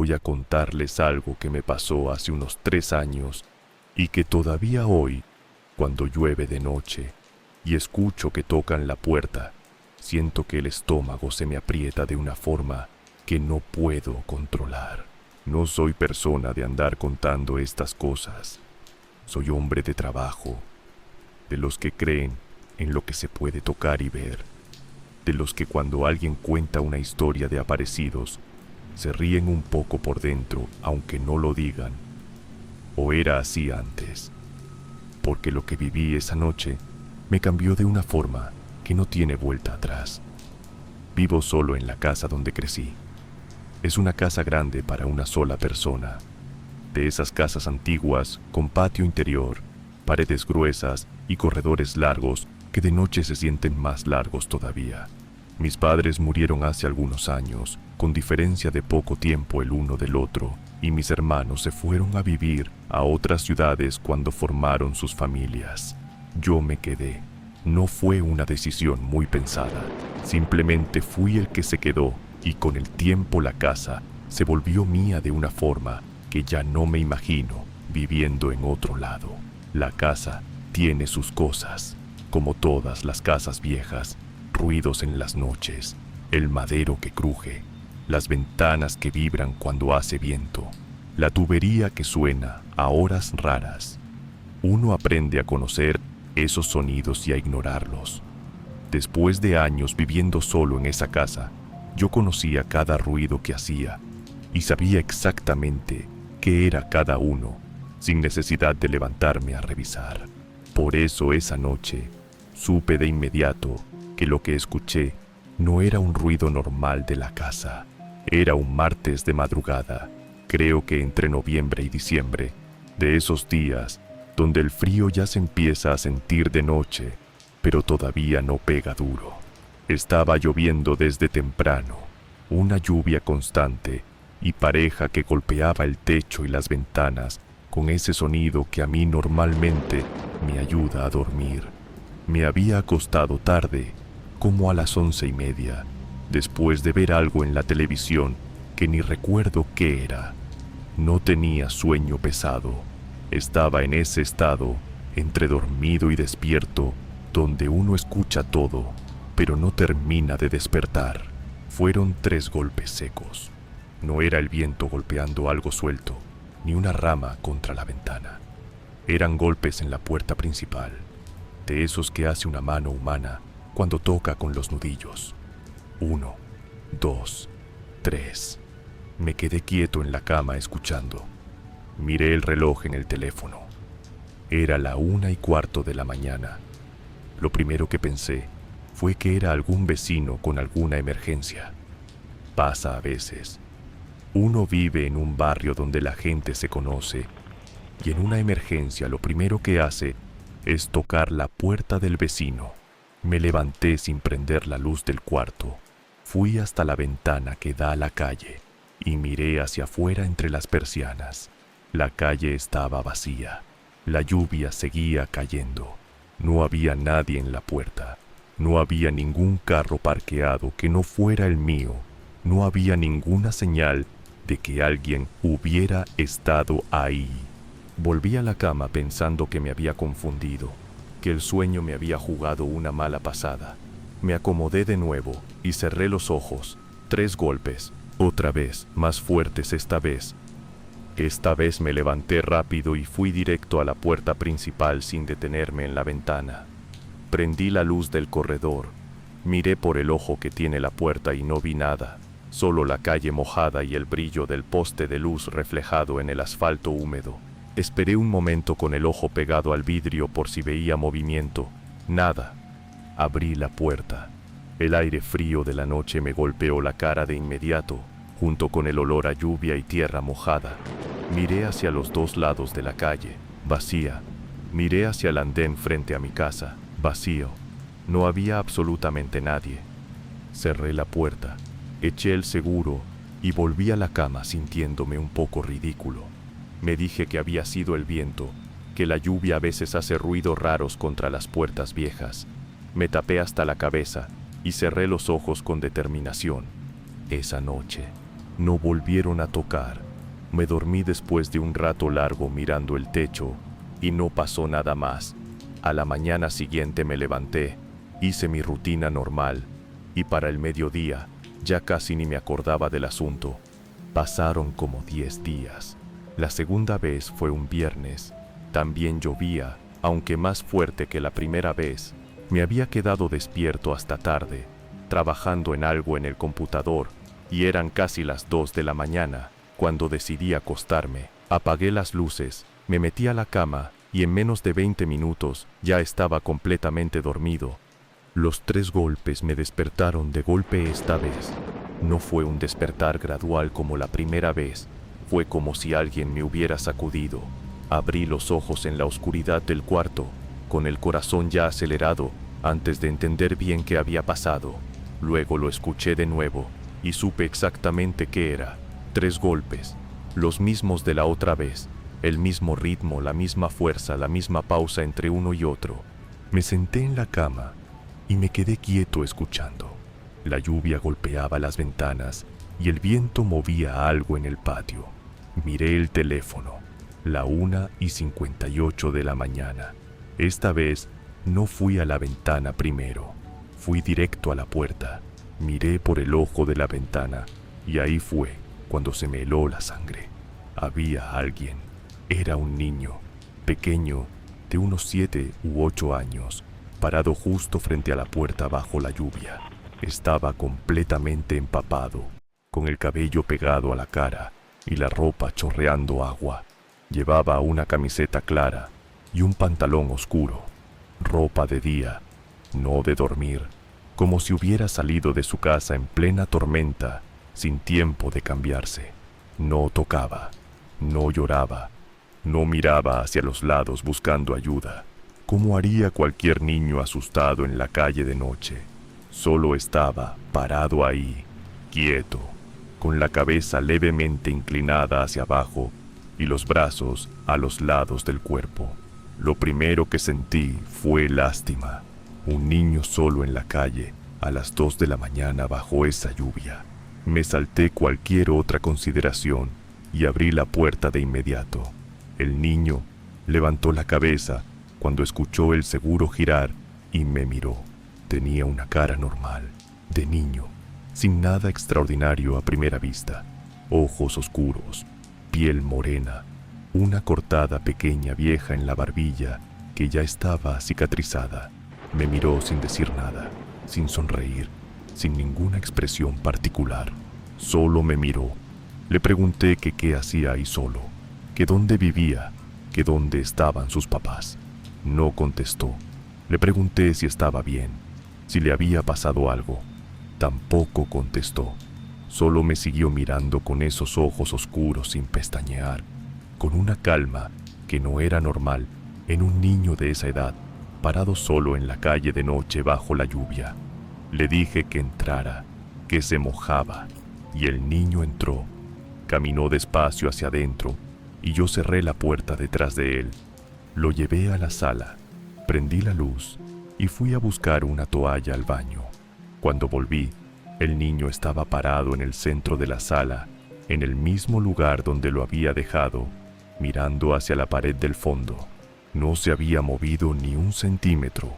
voy a contarles algo que me pasó hace unos 3 años y que todavía hoy, cuando llueve de noche y escucho que tocan la puerta, siento que el estómago se me aprieta de una forma que no puedo controlar. No soy persona de andar contando estas cosas. Soy hombre de trabajo, de los que creen en lo que se puede tocar y ver, de los que cuando alguien cuenta una historia de aparecidos, se ríen un poco por dentro, aunque no lo digan. O era así antes, porque lo que viví esa noche me cambió de una forma que no tiene vuelta atrás. Vivo solo en la casa donde crecí. Es una casa grande para una sola persona, de esas casas antiguas con patio interior, paredes gruesas y corredores largos que de noche se sienten más largos todavía. Mis padres murieron hace algunos años, con diferencia de poco tiempo el uno del otro, y mis hermanos se fueron a vivir a otras ciudades cuando formaron sus familias. Yo me quedé. No fue una decisión muy pensada, simplemente fui el que se quedó y con el tiempo la casa se volvió mía de una forma que ya no me imagino viviendo en otro lado. La casa tiene sus cosas, como todas las casas viejas, ruidos en las noches, el madero que cruje, las ventanas que vibran cuando hace viento, la tubería que suena a horas raras. Uno aprende a conocer esos sonidos y a ignorarlos. Después de años viviendo solo en esa casa, yo conocía cada ruido que hacía y sabía exactamente qué era cada uno, sin necesidad de levantarme a revisar. Por eso esa noche supe de inmediato que lo que escuché no era un ruido normal de la casa. Era un martes de madrugada, creo que entre noviembre y diciembre, de esos días donde el frío ya se empieza a sentir de noche, pero todavía no pega duro. Estaba lloviendo desde temprano, una lluvia constante y pareja que golpeaba el techo y las ventanas con ese sonido que a mí normalmente me ayuda a dormir. Me había acostado tarde, como a las 11:30, después de ver algo en la televisión que ni recuerdo qué era. No tenía sueño pesado. Estaba en ese estado, entre dormido y despierto, donde uno escucha todo, pero no termina de despertar. Fueron 3 golpes secos. No era el viento golpeando algo suelto, ni una rama contra la ventana. Eran golpes en la puerta principal, de esos que hace una mano humana cuando toca con los nudillos. 1, 2, 3. Me quedé quieto en la cama escuchando. Miré el reloj en el teléfono. Era la 1:15 de la mañana. Lo primero que pensé fue que era algún vecino con alguna emergencia. Pasa a veces. Uno vive en un barrio donde la gente se conoce y en una emergencia lo primero que hace es tocar la puerta del vecino. Me levanté sin prender la luz del cuarto. Fui hasta la ventana que da a la calle y miré hacia afuera entre las persianas. La calle estaba vacía. La lluvia seguía cayendo. No había nadie en la puerta. No había ningún carro parqueado que no fuera el mío. No había ninguna señal de que alguien hubiera estado ahí. Volví a la cama pensando que me había confundido, que el sueño me había jugado una mala pasada. Me acomodé de nuevo y cerré los ojos. 3 golpes, otra vez, más fuertes esta vez. Esta vez me levanté rápido y fui directo a la puerta principal sin detenerme en la ventana. Prendí la luz del corredor. Miré por el ojo que tiene la puerta y no vi nada, solo la calle mojada y el brillo del poste de luz reflejado en el asfalto húmedo. Esperé un momento con el ojo pegado al vidrio por si veía movimiento. Nada. Abrí la puerta. El aire frío de la noche me golpeó la cara de inmediato, junto con el olor a lluvia y tierra mojada. Miré hacia los 2 lados de la calle, vacía. Miré hacia el andén frente a mi casa, vacío. No había absolutamente nadie. Cerré la puerta, eché el seguro y volví a la cama sintiéndome un poco ridículo. Me dije que había sido el viento, que la lluvia a veces hace ruidos raros contra las puertas viejas. Me tapé hasta la cabeza y cerré los ojos con determinación. Esa noche No volvieron a tocar. Me dormí después de un rato largo mirando el techo y no pasó nada más. A la mañana siguiente me levanté, hice mi rutina normal y para el mediodía ya casi ni me acordaba del asunto. Pasaron como 10 días. La segunda vez fue un viernes. También llovía, aunque más fuerte que la primera vez. Me había quedado despierto hasta tarde, trabajando en algo en el computador, y eran casi las 2 de la mañana cuando decidí acostarme. Apagué las luces, me metí a la cama y en menos de 20 minutos ya estaba completamente dormido. Los 3 golpes me despertaron de golpe esta vez. No fue un despertar gradual como la primera vez, fue como si alguien me hubiera sacudido. Abrí los ojos en la oscuridad del cuarto, con el corazón ya acelerado, antes de entender bien qué había pasado. Luego lo escuché de nuevo y supe exactamente qué era. 3 golpes, los mismos de la otra vez, el mismo ritmo, la misma fuerza, la misma pausa entre uno y otro. Me senté en la cama y me quedé quieto escuchando. La lluvia golpeaba las ventanas y el viento movía algo en el patio. Miré el teléfono, la 1:58 de la mañana. Esta vez no fui a la ventana primero, fui directo a la puerta. Miré por el ojo de la ventana y ahí fue cuando se me heló la sangre. Había alguien. Era un niño, pequeño, de unos 7 u 8 años, parado justo frente a la puerta bajo la lluvia. Estaba completamente empapado, con el cabello pegado a la cara y la ropa chorreando agua. Llevaba una camiseta clara y un pantalón oscuro, ropa de día, no de dormir, como si hubiera salido de su casa en plena tormenta, sin tiempo de cambiarse. No tocaba, no lloraba, no miraba hacia los lados buscando ayuda, como haría cualquier niño asustado en la calle de noche. Solo estaba parado ahí, quieto, con la cabeza levemente inclinada hacia abajo y los brazos a los lados del cuerpo. Lo primero que sentí fue lástima. Un niño solo en la calle a las 2 de la mañana bajo esa lluvia. Me salté cualquier otra consideración y abrí la puerta de inmediato. El niño levantó la cabeza cuando escuchó el seguro girar y me miró. Tenía una cara normal, de niño, sin nada extraordinario a primera vista. Ojos oscuros, piel morena, una cortada pequeña vieja en la barbilla que ya estaba cicatrizada. Me miró sin decir nada, sin sonreír, sin ninguna expresión particular. Solo me miró. Le pregunté que qué hacía ahí solo, que dónde vivía, que dónde estaban sus papás. No contestó. Le pregunté si estaba bien, si le había pasado algo. Tampoco contestó. Solo me siguió mirando con esos ojos oscuros sin pestañear, con una calma que no era normal en un niño de esa edad, parado solo en la calle de noche bajo la lluvia. Le dije que entrara, que se mojaba, y el niño entró. Caminó despacio hacia adentro y yo cerré la puerta detrás de él. Lo llevé a la sala, prendí la luz y fui a buscar una toalla al baño. Cuando volví, el niño estaba parado en el centro de la sala, en el mismo lugar donde lo había dejado, mirando hacia la pared del fondo. No se había movido ni un centímetro.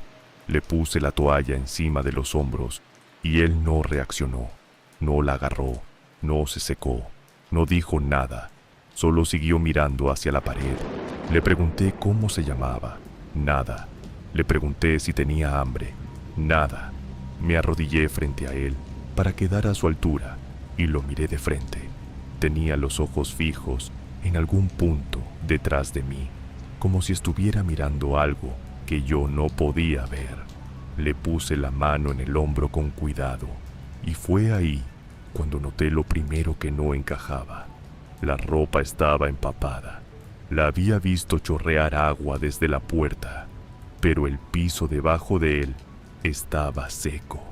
Le puse la toalla encima de los hombros y él no reaccionó, no la agarró, no se secó, no dijo nada, solo siguió mirando hacia la pared. Le pregunté cómo se llamaba, nada. Le pregunté si tenía hambre, nada. Me arrodillé frente a él para quedar a su altura y lo miré de frente. Tenía los ojos fijos en algún punto detrás de mí, como si estuviera mirando algo que yo no podía ver. Le puse la mano en el hombro con cuidado y fue ahí cuando noté lo primero que no encajaba. La ropa estaba empapada. La había visto chorrear agua desde la puerta, pero el piso debajo de él estaba seco.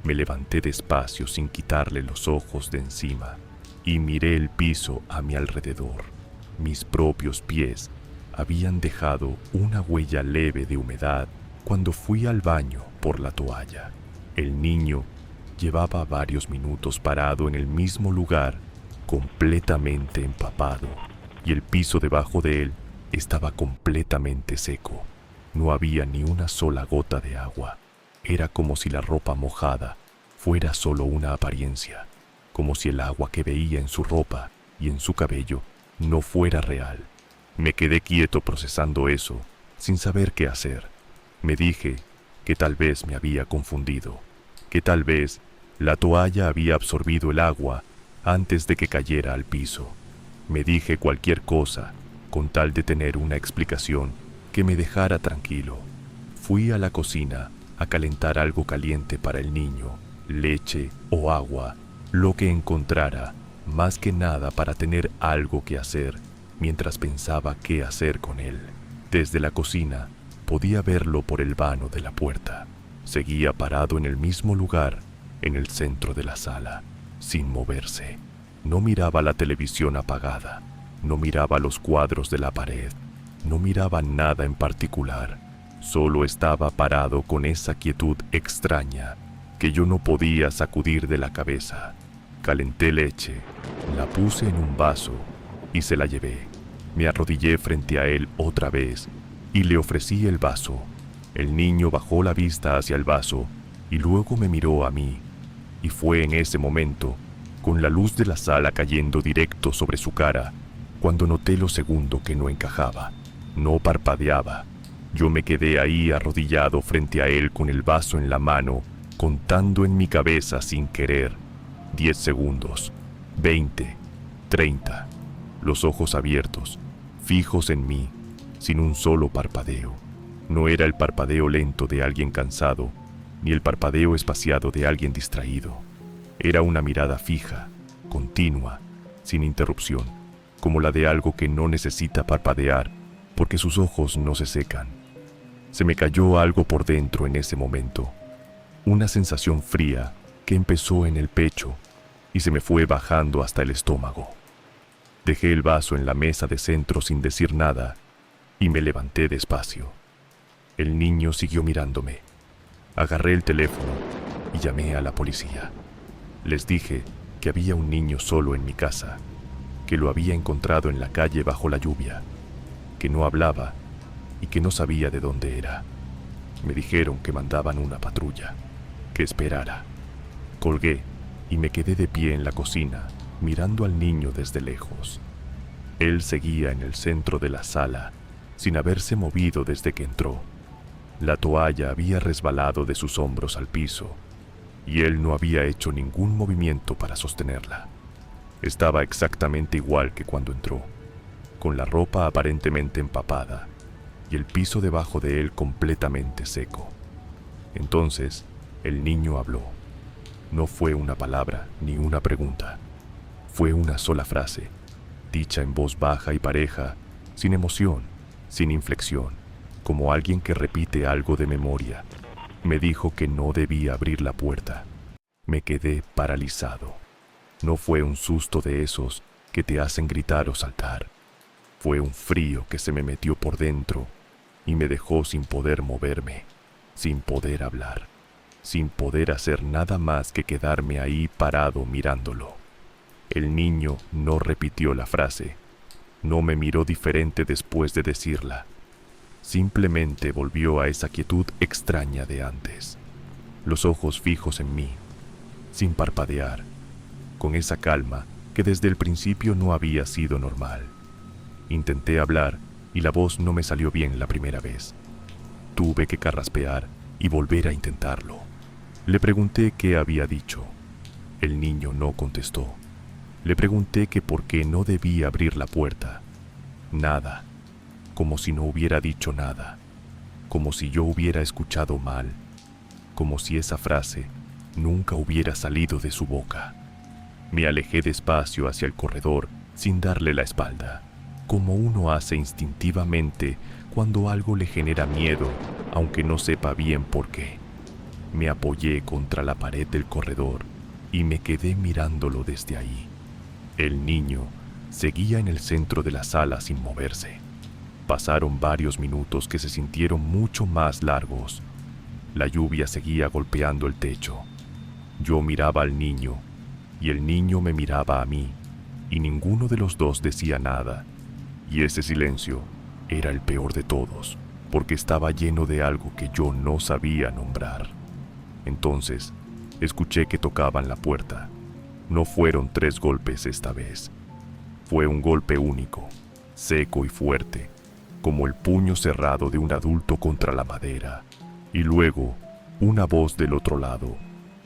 Me levanté despacio sin quitarle los ojos de encima y miré el piso a mi alrededor. Mis propios pies habían dejado una huella leve de humedad cuando fui al baño por la toalla. El niño Llevaba varios minutos parado en el mismo lugar, completamente empapado, y el piso debajo de él estaba completamente seco. No había ni una sola gota de agua. Era como si la ropa mojada fuera solo una apariencia, como si el agua que veía en su ropa y en su cabello no fuera real. Me quedé quieto procesando eso, sin saber qué hacer. Me dije que tal vez me había confundido, que tal vez la toalla había absorbido el agua antes de que cayera al piso. Me dije cualquier cosa con tal de tener una explicación que me dejara tranquilo. Fui a la cocina a calentar algo caliente para el niño, leche o agua, lo que encontrara, más que nada para tener algo que hacer mientras pensaba qué hacer con él. Desde la cocina podía verlo por el vano de la puerta. Seguía parado en el mismo lugar, en el centro de la sala, sin moverse. No miraba la televisión apagada, no miraba los cuadros de la pared, no miraba nada en particular. Solo estaba parado con esa quietud extraña que yo no podía sacudir de la cabeza. Calenté leche, la puse en un vaso y se la llevé. Me arrodillé frente a él otra vez y le ofrecí el vaso. El niño bajó la vista hacia el vaso y luego me miró a mí. Y fue en ese momento, con la luz de la sala cayendo directo sobre su cara, cuando noté lo segundo que no encajaba. No parpadeaba. Yo me quedé ahí arrodillado frente a él con el vaso en la mano, contando en mi cabeza sin querer. 10 segundos, 20, 30. Los ojos abiertos, fijos en mí, sin un solo parpadeo. No era el parpadeo lento de alguien cansado, ni el parpadeo espaciado de alguien distraído. Era una mirada fija, continua, sin interrupción, como la de algo que no necesita parpadear porque sus ojos no se secan. Se me cayó algo por dentro en ese momento, una sensación fría que empezó en el pecho y se me fue bajando hasta el estómago. Dejé el vaso en la mesa de centro sin decir nada y me levanté despacio. El niño siguió mirándome. Agarré el teléfono y llamé a la policía. Les dije que había un niño solo en mi casa, que lo había encontrado en la calle bajo la lluvia, que no hablaba y que no sabía de dónde era. Me dijeron que mandaban una patrulla, que esperara. Colgué y me quedé de pie en la cocina, mirando al niño desde lejos. Él seguía en el centro de la sala, sin haberse movido desde que entró. La toalla había resbalado de sus hombros al piso, y él no había hecho ningún movimiento para sostenerla. Estaba exactamente igual que cuando entró, con la ropa aparentemente empapada, y el piso debajo de él completamente seco. Entonces, el niño habló. No fue una palabra ni una pregunta. Fue una sola frase, dicha en voz baja y pareja, sin emoción, sin inflexión, como alguien que repite algo de memoria. Me dijo que no debía abrir la puerta. Me quedé paralizado. No fue un susto de esos que te hacen gritar o saltar. Fue un frío que se me metió por dentro y me dejó sin poder moverme, sin poder hablar, sin poder hacer nada más que quedarme ahí parado mirándolo. El niño no repitió la frase, no me miró diferente después de decirla. Simplemente volvió a esa quietud extraña de antes, los ojos fijos en mí, sin parpadear, con esa calma que desde el principio no había sido normal. Intenté hablar y la voz no me salió bien la primera vez. Tuve que carraspear y volver a intentarlo. Le pregunté qué había dicho. El niño no contestó. Le pregunté que por qué no debía abrir la puerta. Nada. Como si no hubiera dicho nada, como si yo hubiera escuchado mal, como si esa frase nunca hubiera salido de su boca. Me alejé despacio hacia el corredor sin darle la espalda, como uno hace instintivamente cuando algo le genera miedo, aunque no sepa bien por qué. Me apoyé contra la pared del corredor y me quedé mirándolo desde ahí. El niño seguía en el centro de la sala sin moverse. Pasaron varios minutos que se sintieron mucho más largos. La lluvia seguía golpeando el techo. Yo miraba al niño y el niño me miraba a mí y ninguno de los dos decía nada. Y ese silencio era el peor de todos, porque estaba lleno de algo que yo no sabía nombrar. Entonces, escuché que tocaban la puerta. No fueron 3 golpes esta vez. Fue un golpe único, seco y fuerte, como el puño cerrado de un adulto contra la madera. Y luego, una voz del otro lado,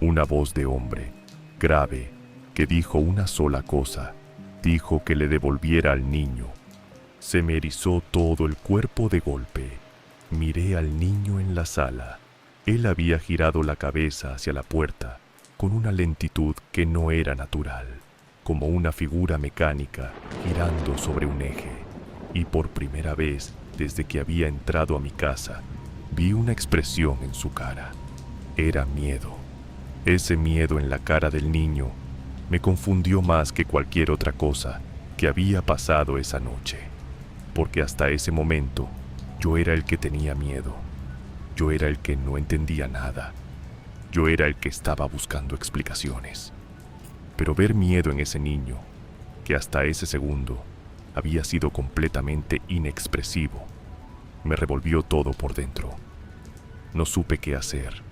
una voz de hombre, grave, que dijo una sola cosa. Dijo que le devolviera al niño. Se me erizó todo el cuerpo de golpe. Miré al niño en la sala. Él había girado la cabeza hacia la puerta con una lentitud que no era natural, como una figura mecánica girando sobre un eje. Y por primera vez, desde que había entrado a mi casa, vi una expresión en su cara. Era miedo. Ese miedo en la cara del niño me confundió más que cualquier otra cosa que había pasado esa noche, porque hasta ese momento yo era el que tenía miedo. Yo era el que no entendía nada. Yo era el que estaba buscando explicaciones. Pero ver miedo en ese niño, que hasta ese segundo había sido completamente inexpresivo, me revolvió todo por dentro. No supe qué hacer.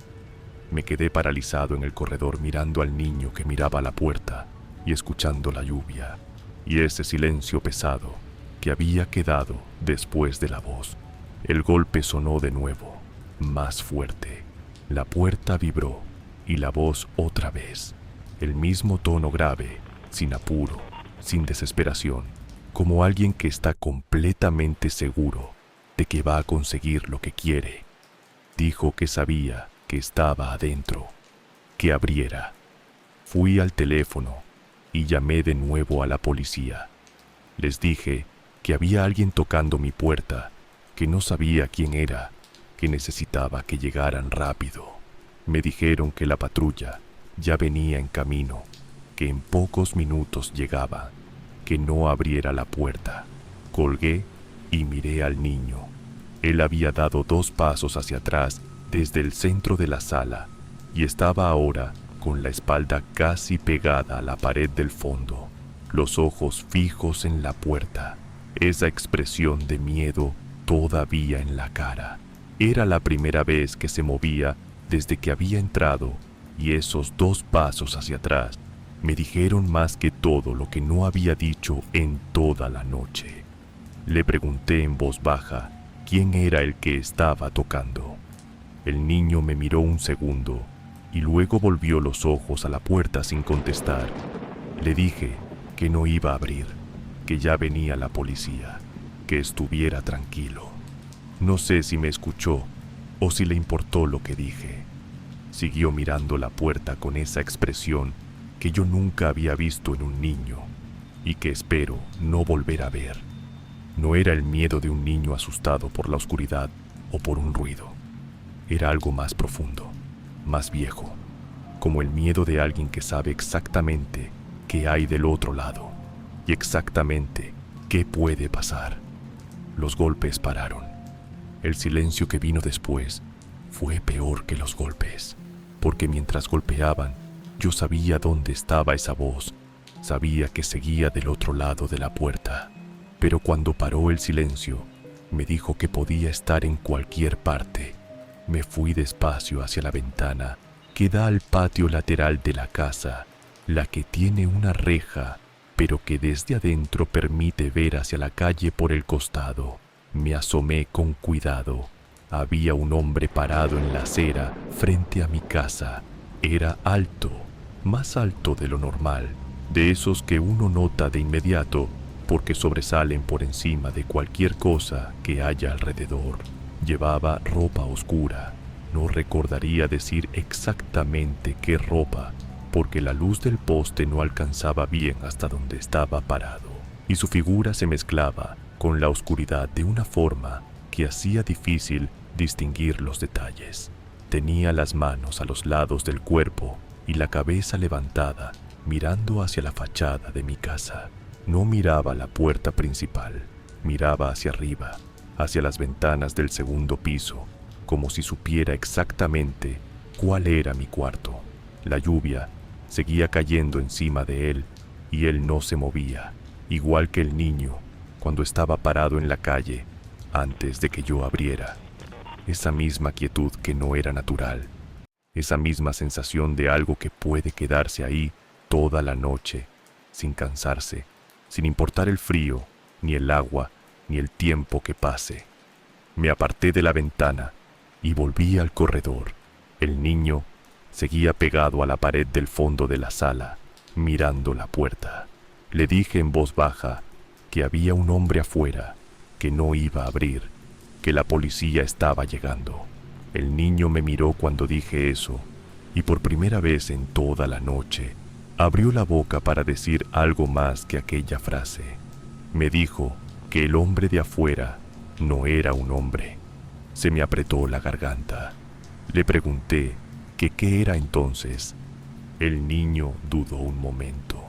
Me quedé paralizado en el corredor mirando al niño que miraba a la puerta y escuchando la lluvia y ese silencio pesado que había quedado después de la voz. El golpe sonó de nuevo, más fuerte. La puerta vibró y la voz otra vez. El mismo tono grave, sin apuro, sin desesperación, como alguien que está completamente seguro de que va a conseguir lo que quiere. Dijo que sabía que estaba adentro, que abriera. Fui al teléfono y llamé de nuevo a la policía. Les dije que había alguien tocando mi puerta, que no sabía quién era, que necesitaba que llegaran rápido. Me dijeron que la patrulla ya venía en camino, que en pocos minutos llegaba, que no abriera la puerta. Colgué y miré al niño. Él había dado 2 pasos hacia atrás desde el centro de la sala y estaba ahora con la espalda casi pegada a la pared del fondo, los ojos fijos en la puerta, esa expresión de miedo todavía en la cara. Era la primera vez que se movía desde que había entrado y esos 2 pasos hacia atrás me dijeron más que todo lo que no había dicho en toda la noche. Le pregunté en voz baja quién era el que estaba tocando. El niño me miró un segundo y luego volvió los ojos a la puerta sin contestar. Le dije que no iba a abrir, que ya venía la policía, que estuviera tranquilo. No sé si me escuchó o si le importó lo que dije. Siguió mirando la puerta con esa expresión que yo nunca había visto en un niño y que espero no volver a ver. No era el miedo de un niño asustado por la oscuridad o por un ruido. Era algo más profundo, más viejo, como el miedo de alguien que sabe exactamente qué hay del otro lado y exactamente qué puede pasar. Los golpes pararon. El silencio que vino después fue peor que los golpes, porque mientras golpeaban, yo sabía dónde estaba esa voz, sabía que seguía del otro lado de la puerta. Pero cuando paró el silencio, me dijo que podía estar en cualquier parte. Me fui despacio hacia la ventana que da al patio lateral de la casa, la que tiene una reja, pero que desde adentro permite ver hacia la calle por el costado. Me asomé con cuidado. Había un hombre parado en la acera frente a mi casa. Era alto, más alto de lo normal, de esos que uno nota de inmediato porque sobresalen por encima de cualquier cosa que haya alrededor. Llevaba ropa oscura. No recordaría decir exactamente qué ropa, porque la luz del poste no alcanzaba bien hasta donde estaba parado, y su figura se mezclaba con la oscuridad de una forma que hacía difícil distinguir los detalles. Tenía las manos a los lados del cuerpo y la cabeza levantada, mirando hacia la fachada de mi casa. No miraba la puerta principal, miraba hacia arriba, hacia las ventanas del segundo piso, como si supiera exactamente cuál era mi cuarto. La lluvia seguía cayendo encima de él y él no se movía, igual que el niño cuando estaba parado en la calle antes de que yo abriera. Esa misma quietud que no era natural, esa misma sensación de algo que puede quedarse ahí toda la noche, sin cansarse, sin importar el frío, ni el agua, ni el tiempo que pase. Me aparté de la ventana y volví al corredor. El niño seguía pegado a la pared del fondo de la sala, mirando la puerta. Le dije en voz baja que había un hombre afuera, que no iba a abrir, que la policía estaba llegando. El niño me miró cuando dije eso, y por primera vez en toda la noche, abrió la boca para decir algo más que aquella frase. Me dijo que el hombre de afuera no era un hombre. Se me apretó la garganta. Le pregunté que qué era entonces. El niño dudó un momento,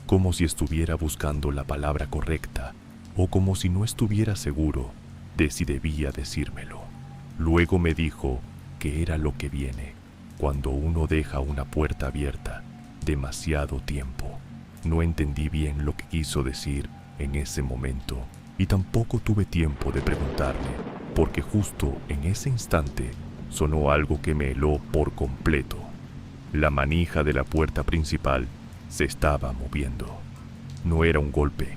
como si estuviera buscando la palabra correcta, o como si no estuviera seguro de si debía decírmelo. Luego me dijo que era lo que viene cuando uno deja una puerta abierta demasiado tiempo. No entendí bien lo que quiso decir en ese momento y tampoco tuve tiempo de preguntarle, porque justo en ese instante sonó algo que me heló por completo. La manija de la puerta principal se estaba moviendo. No era un golpe,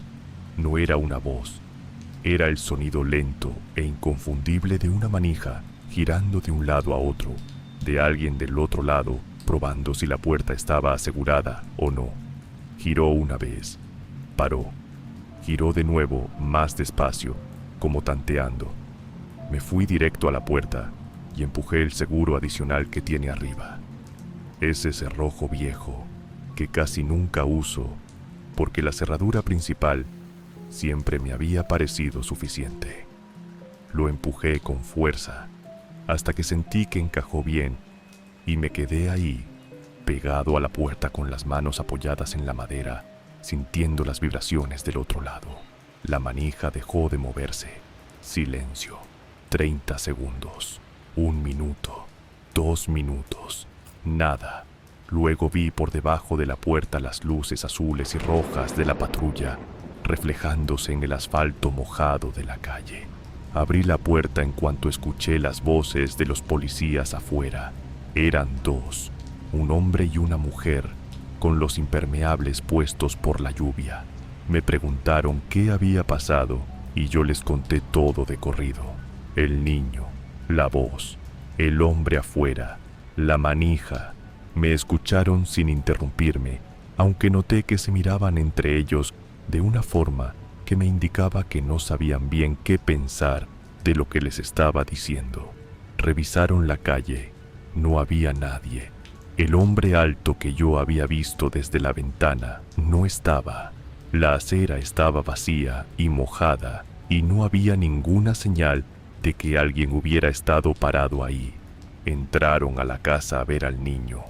no era una voz, era el sonido lento e inconfundible de una manija girando de un lado a otro, de alguien del otro lado probando si la puerta estaba asegurada o no. Giró una vez, paró, giró de nuevo más despacio, como tanteando. Me fui directo a la puerta y empujé el seguro adicional que tiene arriba. Ese cerrojo viejo que casi nunca uso porque la cerradura principal siempre me había parecido suficiente. Lo empujé con fuerza hasta que sentí que encajó bien y me quedé ahí, pegado a la puerta con las manos apoyadas en la madera, sintiendo las vibraciones del otro lado. La manija dejó de moverse. Silencio. 30 segundos. 1 minuto. 2 minutos. Nada. Luego vi por debajo de la puerta las luces azules y rojas de la patrulla, reflejándose en el asfalto mojado de la calle. Abrí la puerta en cuanto escuché las voces de los policías afuera. Eran 2, un hombre y una mujer, con los impermeables puestos por la lluvia. Me preguntaron qué había pasado y yo les conté todo de corrido. El niño, la voz, el hombre afuera, la manija. Me escucharon sin interrumpirme, aunque noté que se miraban entre ellos de una forma que me indicaba que no sabían bien qué pensar de lo que les estaba diciendo. Revisaron la calle. No había nadie. El hombre alto que yo había visto desde la ventana no estaba. La acera estaba vacía y mojada y no había ninguna señal de que alguien hubiera estado parado ahí. Entraron a la casa a ver al niño.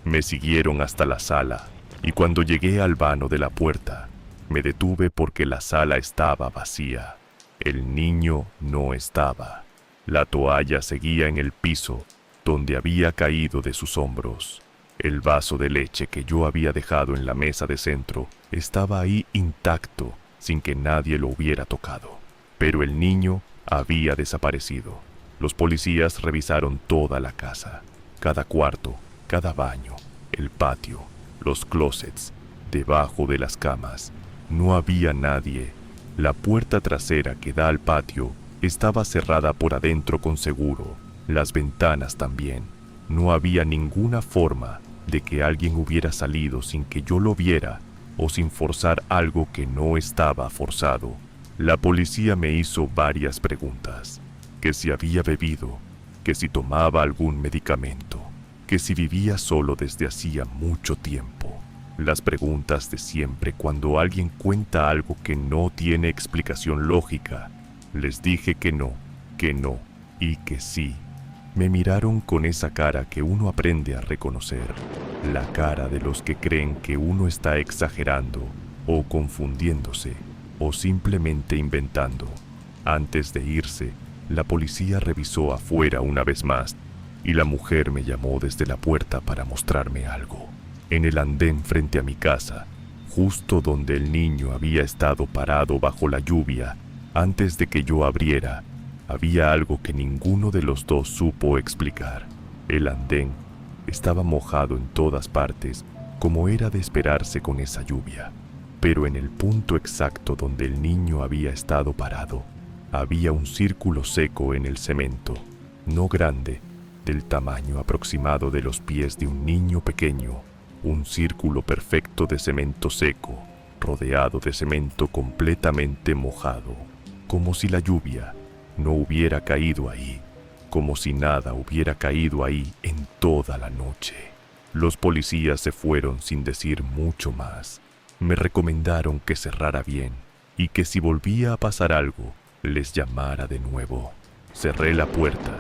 Me siguieron hasta la sala y cuando llegué al vano de la puerta, me detuve porque la sala estaba vacía. El niño no estaba. La toalla seguía en el piso donde había caído de sus hombros. El vaso de leche que yo había dejado en la mesa de centro estaba ahí intacto, sin que nadie lo hubiera tocado. Pero el niño había desaparecido. Los policías revisaron toda la casa, cada cuarto, cada baño, el patio, los closets, debajo de las camas. No había nadie. La puerta trasera que da al patio estaba cerrada por adentro con seguro. Las ventanas también. No había ninguna forma de que alguien hubiera salido sin que yo lo viera o sin forzar algo que no estaba forzado. La policía me hizo varias preguntas. Que si había bebido, que si tomaba algún medicamento, que si vivía solo desde hacía mucho tiempo. Las preguntas de siempre cuando alguien cuenta algo que no tiene explicación lógica. Les dije que no y que sí. Me miraron con esa cara que uno aprende a reconocer, la cara de los que creen que uno está exagerando o confundiéndose o simplemente inventando. Antes de irse, la policía revisó afuera una vez más y la mujer me llamó desde la puerta para mostrarme algo. En el andén frente a mi casa, justo donde el niño había estado parado bajo la lluvia antes de que yo abriera, había algo que ninguno de los dos supo explicar. El andén estaba mojado en todas partes, como era de esperarse con esa lluvia, pero en el punto exacto donde el niño había estado parado, había un círculo seco en el cemento, no grande, del tamaño aproximado de los pies de un niño pequeño, un círculo perfecto de cemento seco, rodeado de cemento completamente mojado, como si la lluvia no hubiera caído ahí, como si nada hubiera caído ahí en toda la noche. Los policías se fueron sin decir mucho más. Me recomendaron que cerrara bien y que si volvía a pasar algo, les llamara de nuevo. Cerré la puerta,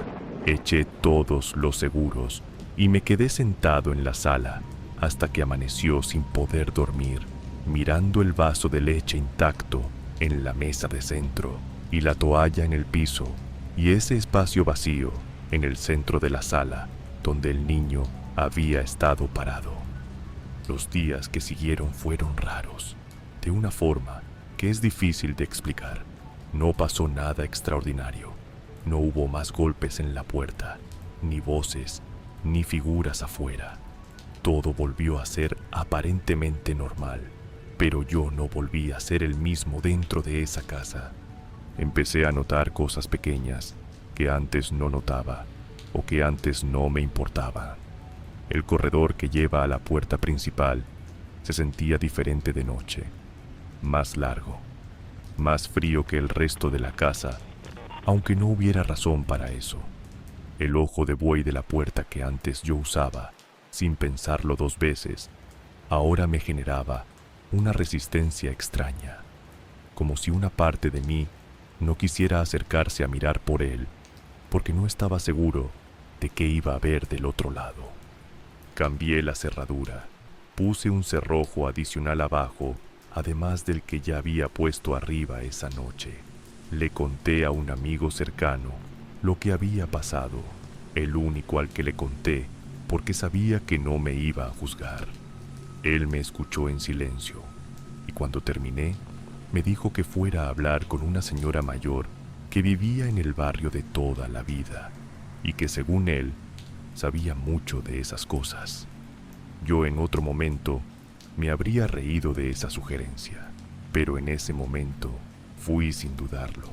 eché todos los seguros y me quedé sentado en la sala hasta que amaneció sin poder dormir, mirando el vaso de leche intacto en la mesa de centro y la toalla en el piso y ese espacio vacío en el centro de la sala donde el niño había estado parado. Los días que siguieron fueron raros, de una forma que es difícil de explicar. No pasó nada extraordinario. No hubo más golpes en la puerta, ni voces, ni figuras afuera. Todo volvió a ser aparentemente normal, pero yo no volví a ser el mismo dentro de esa casa. Empecé a notar cosas pequeñas que antes no notaba o que antes no me importaban. El corredor que lleva a la puerta principal se sentía diferente de noche, más largo, más frío que el resto de la casa, aunque no hubiera razón para eso. El ojo de buey de la puerta que antes yo usaba, sin pensarlo dos veces, ahora me generaba una resistencia extraña, como si una parte de mí no quisiera acercarse a mirar por él, porque no estaba seguro de qué iba a haber del otro lado. Cambié la cerradura, puse un cerrojo adicional abajo, además del que ya había puesto arriba esa noche. Le conté a un amigo cercano lo que había pasado, el único al que le conté, porque sabía que no me iba a juzgar. Él me escuchó en silencio, y cuando terminé, me dijo que fuera a hablar con una señora mayor que vivía en el barrio de toda la vida, y que según él, sabía mucho de esas cosas. Yo en otro momento me habría reído de esa sugerencia, pero en ese momento fui sin dudarlo.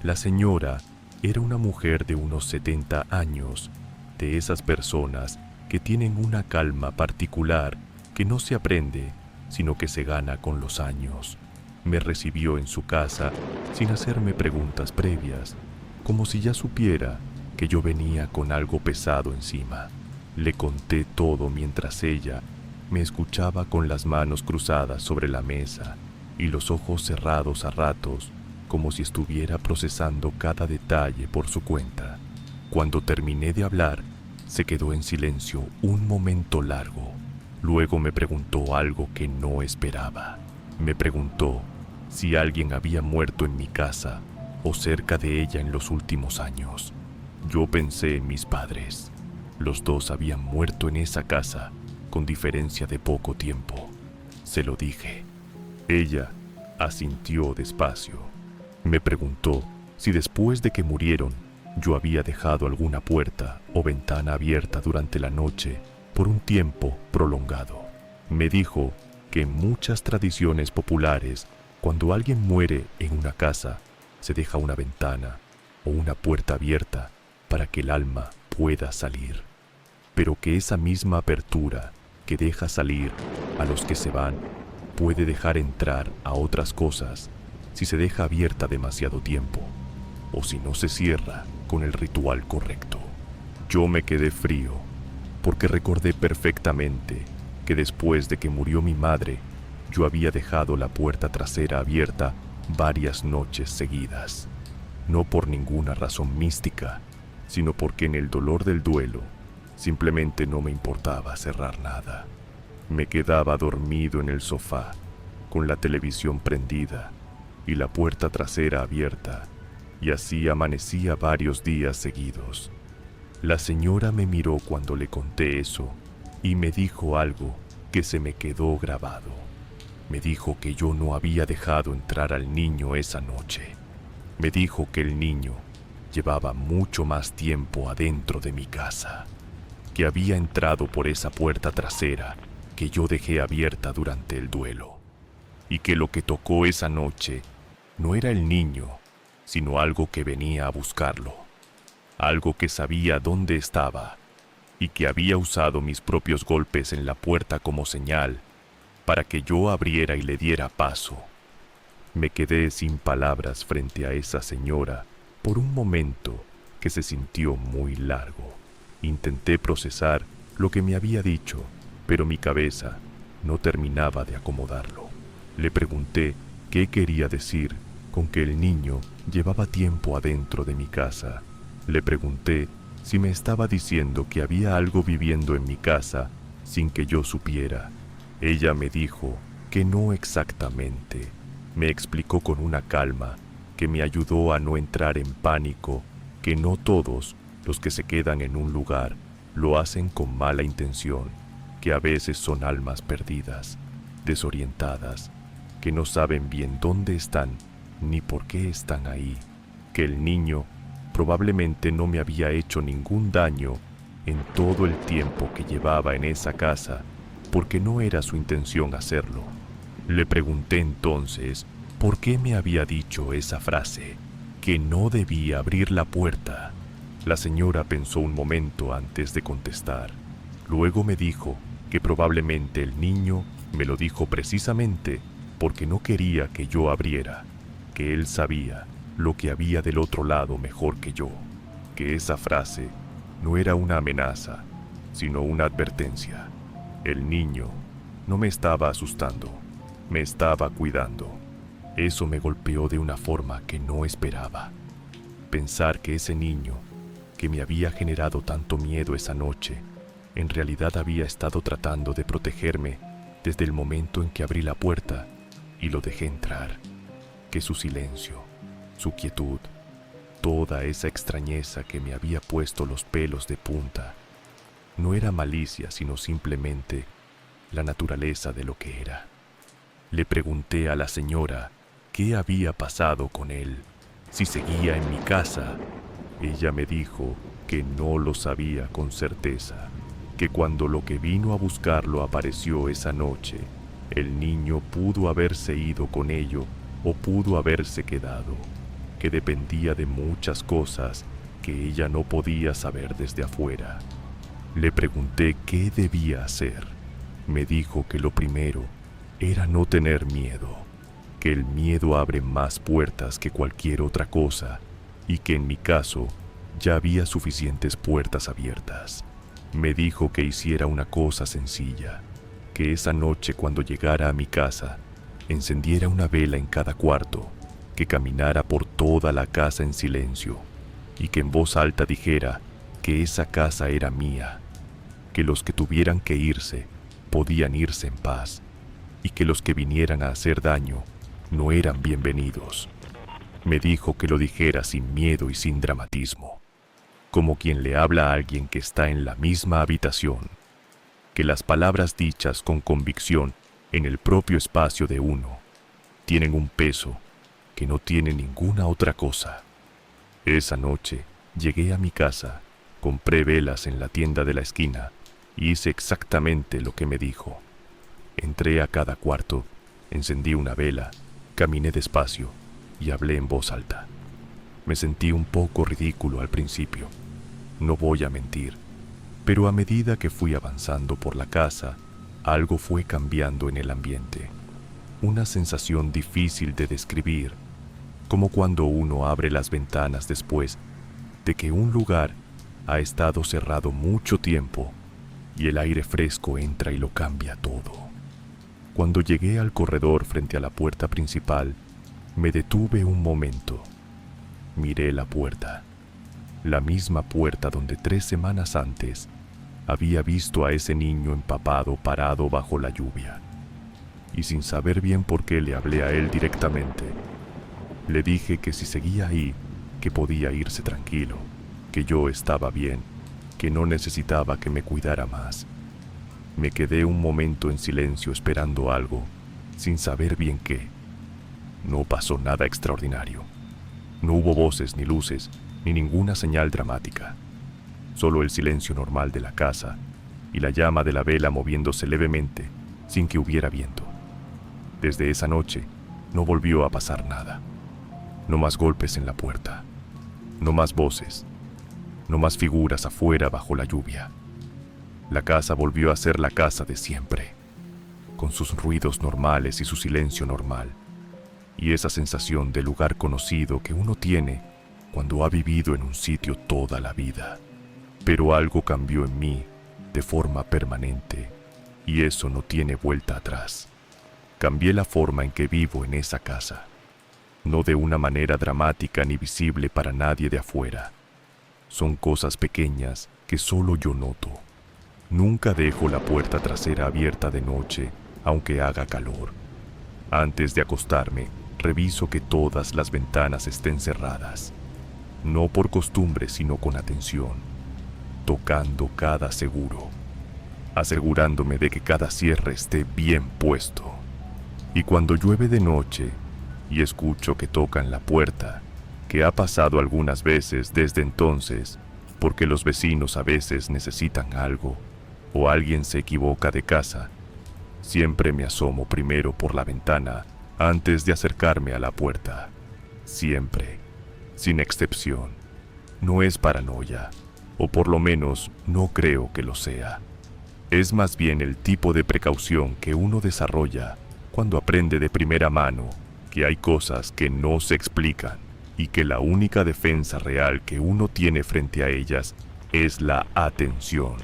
La señora era una mujer de unos 70 años, de esas personas que tienen una calma particular que no se aprende, sino que se gana con los años. Me recibió en su casa sin hacerme preguntas previas, como si ya supiera que yo venía con algo pesado encima. Le conté todo mientras ella me escuchaba con las manos cruzadas sobre la mesa y los ojos cerrados a ratos, como si estuviera procesando cada detalle por su cuenta. Cuando terminé de hablar, se quedó en silencio un momento largo. Luego me preguntó algo que no esperaba. Me preguntó si alguien había muerto en mi casa o cerca de ella en los últimos años. Yo pensé en mis padres. Los dos habían muerto en esa casa, con diferencia de poco tiempo. Se lo dije. Ella asintió despacio. Me preguntó si después de que murieron, yo había dejado alguna puerta o ventana abierta durante la noche por un tiempo prolongado. Me dijo que en muchas tradiciones populares, cuando alguien muere en una casa, se deja una ventana o una puerta abierta para que el alma pueda salir, pero que esa misma apertura que deja salir a los que se van puede dejar entrar a otras cosas si se deja abierta demasiado tiempo o si no se cierra con el ritual correcto. Yo me quedé frío porque recordé perfectamente que después de que murió mi madre, yo había dejado la puerta trasera abierta varias noches seguidas, no por ninguna razón mística, sino porque en el dolor del duelo simplemente no me importaba cerrar nada. Me quedaba dormido en el sofá, con la televisión prendida y la puerta trasera abierta, y así amanecía varios días seguidos. La señora me miró cuando le conté eso y me dijo algo que se me quedó grabado. Me dijo que yo no había dejado entrar al niño esa noche. Me dijo que el niño llevaba mucho más tiempo adentro de mi casa, que había entrado por esa puerta trasera que yo dejé abierta durante el duelo, y que lo que tocó esa noche no era el niño, sino algo que venía a buscarlo, algo que sabía dónde estaba y que había usado mis propios golpes en la puerta como señal para que yo abriera y le diera paso. Me quedé sin palabras frente a esa señora por un momento que se sintió muy largo. Intenté procesar lo que me había dicho, pero mi cabeza no terminaba de acomodarlo. Le pregunté qué quería decir con que el niño llevaba tiempo adentro de mi casa. Le pregunté si me estaba diciendo que había algo viviendo en mi casa sin que yo supiera. Ella me dijo que no exactamente. Me explicó con una calma que me ayudó a no entrar en pánico, que no todos los que se quedan en un lugar lo hacen con mala intención, que a veces son almas perdidas, desorientadas, que no saben bien dónde están ni por qué están ahí, que el niño probablemente no me había hecho ningún daño en todo el tiempo que llevaba en esa casa, porque no era su intención hacerlo. Le pregunté entonces por qué me había dicho esa frase, que no debía abrir la puerta. La señora pensó un momento antes de contestar. Luego me dijo que probablemente el niño me lo dijo precisamente porque no quería que yo abriera, que él sabía lo que había del otro lado mejor que yo, que esa frase no era una amenaza, sino una advertencia. El niño no me estaba asustando, me estaba cuidando. Eso me golpeó de una forma que no esperaba. Pensar que ese niño, que me había generado tanto miedo esa noche, en realidad había estado tratando de protegerme desde el momento en que abrí la puerta y lo dejé entrar. Que su silencio, su quietud, toda esa extrañeza que me había puesto los pelos de punta, no era malicia, sino simplemente la naturaleza de lo que era. Le pregunté a la señora qué había pasado con él, si seguía en mi casa. Ella me dijo que no lo sabía con certeza, que cuando lo que vino a buscarlo apareció esa noche, el niño pudo haberse ido con ello o pudo haberse quedado, que dependía de muchas cosas que ella no podía saber desde afuera. Le pregunté qué debía hacer. Me dijo que lo primero era no tener miedo, que el miedo abre más puertas que cualquier otra cosa y que en mi caso ya había suficientes puertas abiertas. Me dijo que hiciera una cosa sencilla, que esa noche cuando llegara a mi casa, encendiera una vela en cada cuarto, que caminara por toda la casa en silencio y que en voz alta dijera que esa casa era mía, que los que tuvieran que irse podían irse en paz y que los que vinieran a hacer daño no eran bienvenidos. Me dijo que lo dijera sin miedo y sin dramatismo, como quien le habla a alguien que está en la misma habitación, que las palabras dichas con convicción en el propio espacio de uno tienen un peso que no tiene ninguna otra cosa. Esa noche llegué a mi casa, compré velas en la tienda de la esquina y hice exactamente lo que me dijo. Entré a cada cuarto, encendí una vela, caminé despacio y hablé en voz alta. Me sentí un poco ridículo al principio, no voy a mentir, pero a medida que fui avanzando por la casa, algo fue cambiando en el ambiente. Una sensación difícil de describir, como cuando uno abre las ventanas después de que un lugar ha estado cerrado mucho tiempo y el aire fresco entra y lo cambia todo. Cuando llegué al corredor frente a la puerta principal, me detuve un momento. Miré la puerta, la misma puerta donde 3 semanas antes había visto a ese niño empapado parado bajo la lluvia. Y sin saber bien por qué le hablé a él directamente. Le dije que si seguía ahí, que podía irse tranquilo, que yo estaba bien que no necesitaba que me cuidara más. Me quedé un momento en silencio esperando algo, sin saber bien qué. No pasó nada extraordinario. No hubo voces ni luces, ni ninguna señal dramática. Solo el silencio normal de la casa y la llama de la vela moviéndose levemente sin que hubiera viento. Desde esa noche no volvió a pasar nada. No más golpes en la puerta. No más voces. No más figuras afuera bajo la lluvia. La casa volvió a ser la casa de siempre, con sus ruidos normales y su silencio normal, y esa sensación de lugar conocido que uno tiene cuando ha vivido en un sitio toda la vida. Pero algo cambió en mí de forma permanente, y eso no tiene vuelta atrás. Cambié la forma en que vivo en esa casa, no de una manera dramática ni visible para nadie de afuera. Son cosas pequeñas que solo yo noto. Nunca dejo la puerta trasera abierta de noche, aunque haga calor. Antes de acostarme, reviso que todas las ventanas estén cerradas. No por costumbre, sino con atención, tocando cada seguro, asegurándome de que cada cierre esté bien puesto. Y cuando llueve de noche y escucho que tocan la puerta, que ha pasado algunas veces desde entonces, porque los vecinos a veces necesitan algo, o alguien se equivoca de casa, siempre me asomo primero por la ventana antes de acercarme a la puerta. Siempre, sin excepción. No es paranoia, o por lo menos no creo que lo sea. Es más bien el tipo de precaución que uno desarrolla cuando aprende de primera mano que hay cosas que no se explican y que la única defensa real que uno tiene frente a ellas es la atención.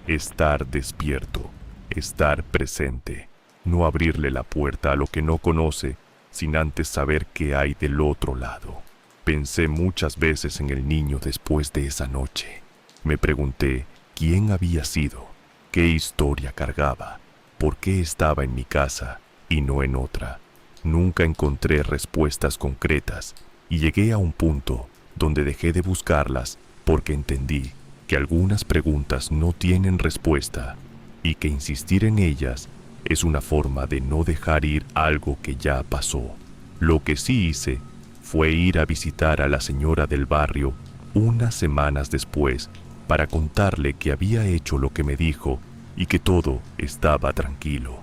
Estar despierto, estar presente, no abrirle la puerta a lo que no conoce sin antes saber qué hay del otro lado. Pensé muchas veces en el niño después de esa noche. Me pregunté quién había sido, qué historia cargaba, por qué estaba en mi casa y no en otra. Nunca encontré respuestas concretas y llegué a un punto donde dejé de buscarlas porque entendí que algunas preguntas no tienen respuesta y que insistir en ellas es una forma de no dejar ir algo que ya pasó. Lo que sí hice fue ir a visitar a la señora del barrio unas semanas después para contarle que había hecho lo que me dijo y que todo estaba tranquilo.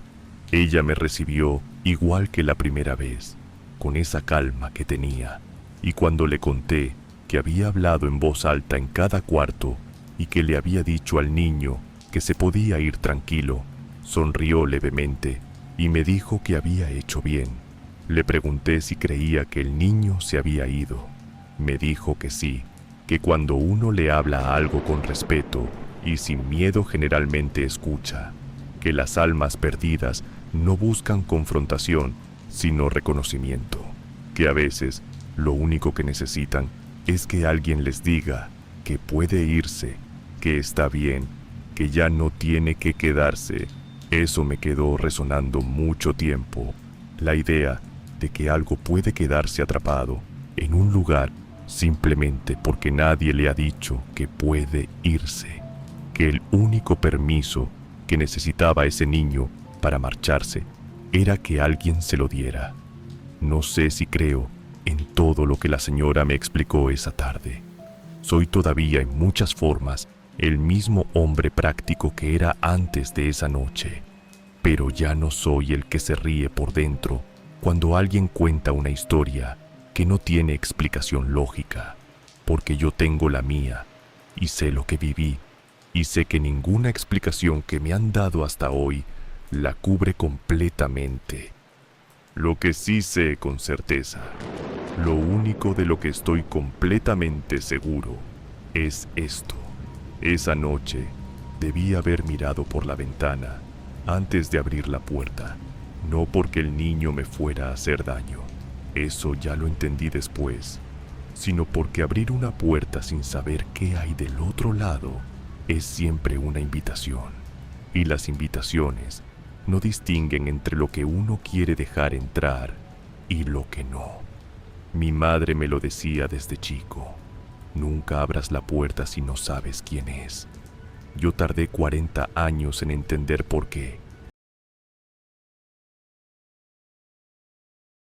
Ella me recibió igual que la primera vez, con esa calma que tenía, y cuando le conté que había hablado en voz alta en cada cuarto y que le había dicho al niño que se podía ir tranquilo, sonrió levemente y me dijo que había hecho bien. Le pregunté si creía que el niño se había ido. Me dijo que sí, que cuando uno le habla algo con respeto y sin miedo generalmente escucha, que las almas perdidas no buscan confrontación, sino reconocimiento, que a veces lo único que necesitan es que alguien les diga que puede irse, que está bien, que ya no tiene que quedarse. Eso me quedó resonando mucho tiempo, la idea de que algo puede quedarse atrapado en un lugar simplemente porque nadie le ha dicho que puede irse, que el único permiso que necesitaba ese niño para marcharse era que alguien se lo diera. No sé si creo en todo lo que la señora me explicó esa tarde. Soy todavía en muchas formas el mismo hombre práctico que era antes de esa noche, pero ya no soy el que se ríe por dentro cuando alguien cuenta una historia que no tiene explicación lógica, porque yo tengo la mía y sé lo que viví y sé que ninguna explicación que me han dado hasta hoy la cubre completamente. Lo que sí sé con certeza, lo único de lo que estoy completamente seguro, es esto. Esa noche debí haber mirado por la ventana antes de abrir la puerta, no porque el niño me fuera a hacer daño, eso ya lo entendí después, sino porque abrir una puerta sin saber qué hay del otro lado es siempre una invitación, y las invitaciones no distinguen entre lo que uno quiere dejar entrar y lo que no. Mi madre me lo decía desde chico: nunca abras la puerta si no sabes quién es. Yo tardé 40 años en entender por qué.